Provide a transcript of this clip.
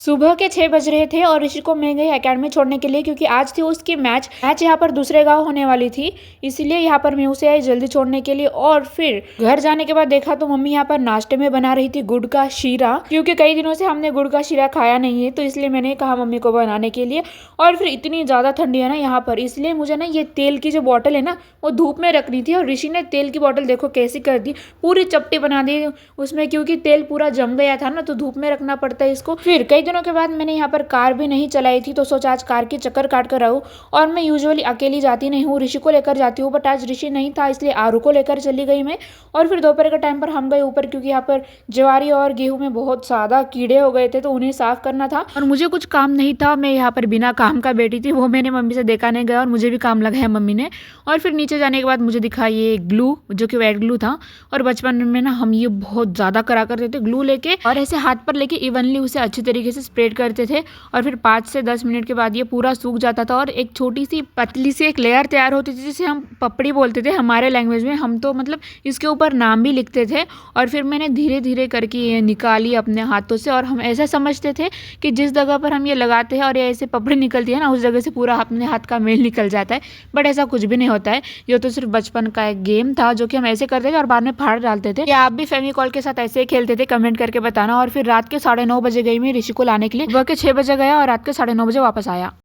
सुबह के 6 बज रहे थे और ऋषि को मैं गई एकेडमी छोड़ने के लिए क्योंकि आज थी उसकी मैच यहाँ पर दूसरे गांव होने वाली थी। इसलिए यहाँ पर मैं उसे आई जल्दी छोड़ने के लिए। और फिर घर जाने के बाद देखा तो मम्मी यहाँ पर नाश्ते में बना रही थी गुड़ का शीरा, क्योंकि कई दिनों से हमने गुड़ का शीरा खाया नहीं है, तो इसलिए मैंने कहा मम्मी को बनाने के लिए। और फिर इतनी ज़्यादा ठंडी है ना यहाँ पर, इसलिए मुझे ना ये तेल की जो बॉटल है ना वो धूप में रखनी थी। और ऋषि ने तेल की बॉटल देखो कैसी कर दी, पूरी चपटी बना दी उसमें, क्योंकि तेल पूरा जम गया था ना, तो धूप में रखना पड़ता है इसको। फिर कई दिनों के बाद मैंने यहाँ पर कार भी नहीं चलाई थी, तो सोचा आज कार के चक्कर काट कर आऊँ। और मैं यूजुअली अकेली जाती नहीं हूँ, ऋषि को लेकर जाती हूँ, बट आज ऋषि नहीं था इसलिए आरू को लेकर चली गई मैं। और फिर दोपहर के टाइम पर हम गए ऊपर, क्योंकि यहाँ पर ज्वारी और गेहूं में बहुत ज़्यादा कीड़े हो गए थे, तो उन्हें साफ करना था। और मुझे कुछ काम नहीं था, मैं यहाँ पर बिना काम का बैठी थी, वो मैंने मम्मी से देखा नहीं गया और मुझे भी काम लगाया मम्मी ने। और फिर नीचे जाने के बाद मुझे दिखा ये ग्लू, जो कि वाइट ग्लू था। और बचपन में ना हम ये बहुत ज़्यादा करा करते थे, ग्लू लेके और ऐसे हाथ पर लेके इवनली उसे अच्छी तरीके से स्प्रेड करते थे। और फिर 5 से 10 मिनट के बाद ये पूरा सूख जाता था और एक छोटी सी पतली सी एक लेयर तैयार होती थी, जिसे हम पपड़ी बोलते थे हमारे लैंग्वेज में। हम तो मतलब इसके ऊपर नाम भी लिखते थे। और फिर मैंने धीरे धीरे करके ये निकाली अपने हाथों से, और हम ऐसा समझते थे कि जिस जगह पर हम ये लगाते हैं और ये ऐसे पपड़ी निकलती है ना, उस जगह से पूरा अपने हाथ का मेल निकल जाता है। बट ऐसा कुछ भी नहीं होता है, ये तो सिर्फ बचपन का एक गेम था जो कि हम ऐसे करते थे और बाद में फाड़ डालते थे। या आप भी फेविकॉल के साथ ऐसे ही खेलते थे? कमेंट करके बताना। और फिर रात के 9:30 बजे गई मैं ऋषि को लाने के लिए। सुबह के 6 बजे गया और रात के 9:30 बजे वापस आया।